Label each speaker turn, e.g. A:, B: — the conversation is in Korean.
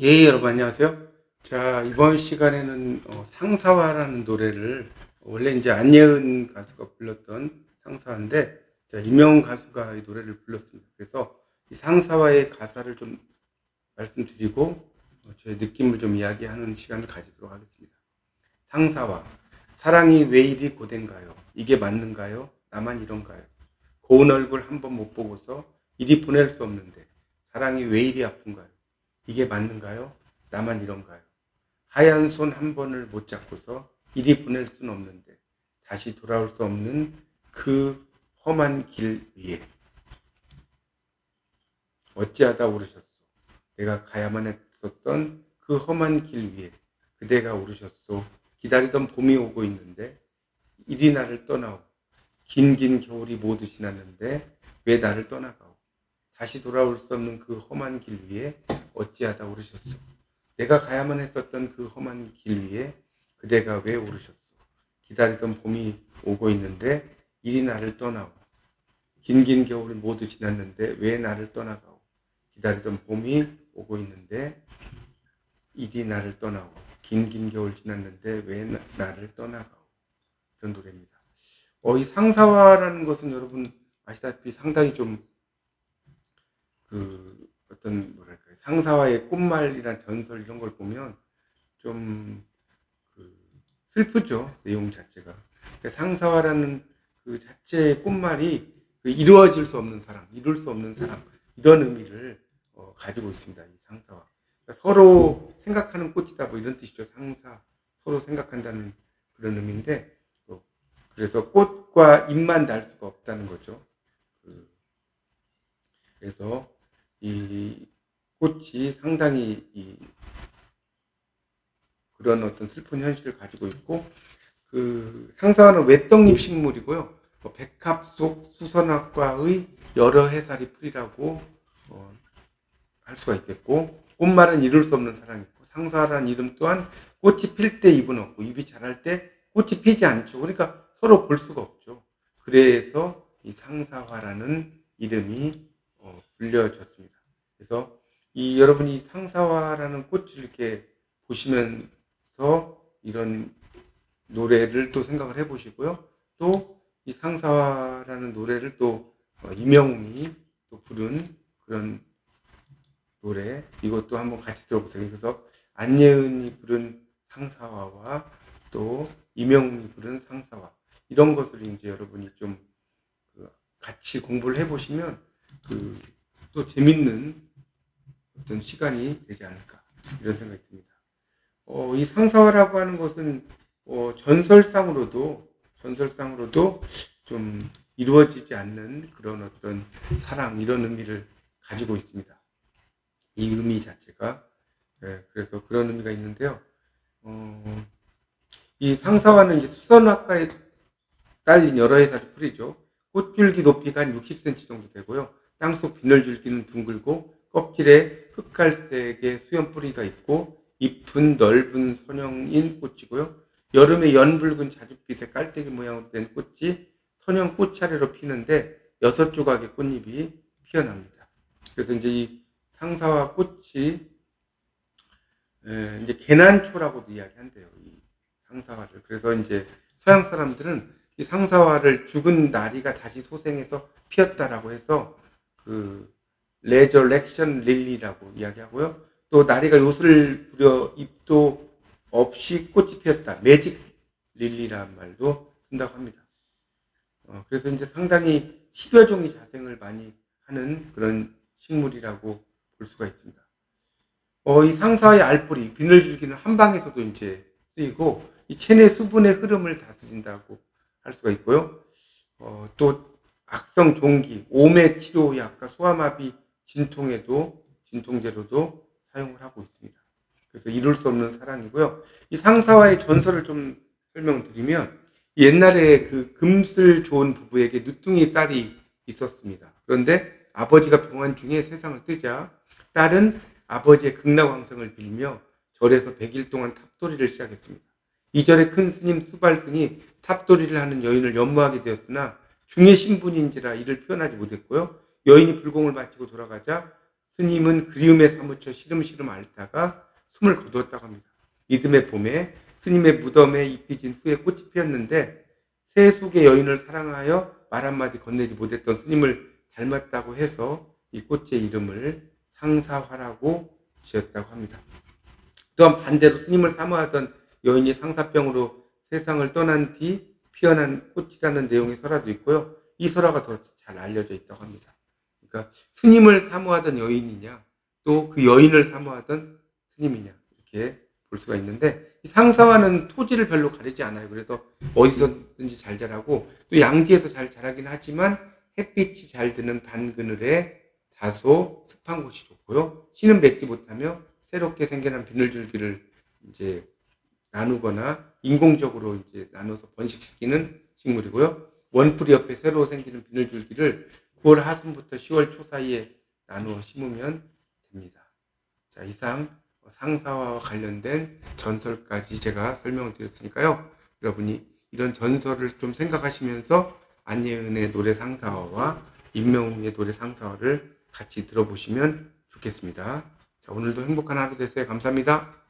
A: 예, 여러분 안녕하세요. 자, 이번 시간에는 상사화라는 노래를 원래 이제 안예은 가수가 불렀던 상사화인데, 자, 임영웅 가수가 이 노래를 불렀습니다. 그래서 이 상사화의 가사를 좀 말씀드리고 저의 느낌을 좀 이야기하는 시간을 가지도록 하겠습니다. 상사화. 사랑이 왜 이리 고된가요? 이게 맞는가요? 나만 이런가요? 고운 얼굴 한 번 못 보고서 이리 보낼 수 없는데 사랑이 왜 이리 아픈가요? 이게 맞는가요? 나만 이런가요? 하얀 손 한 번을 못 잡고서 이리 보낼 순 없는데 다시 돌아올 수 없는 그 험한 길 위에 어찌하다 오르셨소. 내가 가야만 했었던 그 험한 길 위에 그대가 오르셨소. 기다리던 봄이 오고 있는데 이리 나를 떠나오. 긴긴 겨울이 모두 지났는데 왜 나를 떠나가오. 다시 돌아올 수 없는 그 험한 길 위에 어찌하다 오르셨소. 내가 가야만 했었던 그 험한 길 위에 그대가 왜 오르셨소. 기다리던 봄이 오고 있는데 이리 나를 떠나오. 긴긴 겨울을 모두 지났는데 왜 나를 떠나가오. 기다리던 봄이 오고 있는데 이리 나를 떠나오. 긴긴 겨울 지났는데 왜 나를 떠나가오. 이런 노래입니다. 이 상사화라는 것은 여러분 아시다시피 상당히 좀 어떤 뭐랄까요, 상사화의 꽃말이란 전설 이런 걸 보면 좀 슬프죠, 내용 자체가. 그러니까 상사화라는 그 자체의 꽃말이 이루어질 수 없는 사랑, 이룰 수 없는 사랑, 이런 의미를 가지고 있습니다. 이 상사화. 그러니까 서로 생각하는 꽃이다, 뭐 이런 뜻이죠. 상사, 서로 생각한다는 그런 의미인데, 그래서 꽃과 잎만 달 수가 없다는 거죠. 그래서 이 꽃이 상당히 그런 어떤 슬픈 현실을 가지고 있고, 상사화는 외떡잎 식물이고요. 백합 속 수선학과의 여러 해살이 풀이라고 할 수가 있겠고, 꽃말은 이룰 수 없는 사랑이고, 상사화라는 이름 또한 꽃이 필 때 잎은 없고 잎이 자랄 때 꽃이 피지 않죠. 그러니까 서로 볼 수가 없죠. 그래서 이 상사화라는 이름이 불려졌습니다. 그래서 여러분이 상사화라는 꽃을 이렇게 보시면서 이런 노래를 또 생각을 해보시고요. 또 이 상사화라는 노래를 또 임영웅이 또 부른 그런 노래, 이것도 한번 같이 들어보세요. 그래서 안예은이 부른 상사화와 또 임영웅이 부른 상사화, 이런 것을 이제 여러분이 좀 같이 공부를 해보시면 또 재밌는 어떤 시간이 되지 않을까, 이런 생각이 듭니다. 이 상사화라고 하는 것은 전설상으로도 좀 이루어지지 않는 그런 어떤 사랑, 이런 의미를 가지고 있습니다. 이 의미 자체가. 그래서 그런 의미가 있는데요. 이 상사화는 이제 수선화과에 딸린 여러 해살이 풀이죠. 꽃줄기 높이가 한 60cm 정도 되고요. 땅속 비늘줄기는 둥글고 껍질에 흑갈색의 수염 뿌리가 있고 잎은 넓은 선형인 꽃이고요. 여름에 연붉은 자줏빛의 깔때기 모양으로 된 꽃이 선형 꽃차례로 피는데 6조각의 꽃잎이 피어납니다. 그래서 이제 이 상사화 꽃이 이제 개난초라고도 이야기한대요. 이 상사화를. 그래서 이제 서양 사람들은 이 상사화를 죽은 나리가 다시 소생해서 피었다라고 해서 레저렉션 릴리라고 이야기하고요. 또 나리가 요술을 부려 잎도 없이 꽃이 피었다, 매직 릴리라는 말도 쓴다고 합니다. 그래서 이제 상당히 10여 종이 자생을 많이 하는 그런 식물이라고 볼 수가 있습니다. 이 상사의 알뿌리, 비늘줄기는 한방에서도 이제 쓰이고, 이 체내 수분의 흐름을 다스린다고 할 수가 있고요. 또 악성 종기, 오매 치료약과 소아마비 진통제로도 사용을 하고 있습니다. 그래서 이룰 수 없는 사랑이고요. 이 상사와의 전설을 좀 설명드리면, 옛날에 금슬 좋은 부부에게 늦둥이 딸이 있었습니다. 그런데 아버지가 병환 중에 세상을 뜨자 딸은 아버지의 극락왕성을 빌며 절에서 100일 동안 탑돌이를 시작했습니다. 이 절에 큰 스님 수발승이 탑돌이를 하는 여인을 연모하게 되었으나 중의 신분인지라 이를 표현하지 못했고요. 여인이 불공을 마치고 돌아가자 스님은 그리움에 사무쳐 시름시름 앓다가 숨을 거두었다고 합니다. 믿음의 봄에 스님의 무덤에 잎이 진 후에 꽃이 피었는데 세속의 여인을 사랑하여 말 한마디 건네지 못했던 스님을 닮았다고 해서 이 꽃의 이름을 상사화라고 지었다고 합니다. 또한 반대로 스님을 사모하던 여인이 상사병으로 세상을 떠난 뒤 피어난 꽃이라는 내용의 설화도 있고요. 이 설화가 더 잘 알려져 있다고 합니다. 그러니까 스님을 사모하던 여인이냐 또 그 여인을 사모하던 스님이냐 이렇게 볼 수가 있는데 이 상사화는 토지를 별로 가리지 않아요. 그래서 어디서든지 잘 자라고 또 양지에서 잘 자라긴 하지만 햇빛이 잘 드는 반 그늘에 다소 습한 곳이 좋고요. 씨는 맺지 못하며 새롭게 생겨난 비늘줄기를 이제 나누거나 인공적으로 이제 나눠서 번식시키는 식물이고요. 원뿌리 옆에 새로 생기는 비늘줄기를 9월 하순부터 10월 초 사이에 나누어 심으면 됩니다. 자, 이상 상사화와 관련된 전설까지 제가 설명을 드렸으니까요. 여러분이 이런 전설을 좀 생각하시면서 안예은의 노래 상사화와 임명웅의 노래 상사화를 같이 들어보시면 좋겠습니다. 자, 오늘도 행복한 하루 되세요. 감사합니다.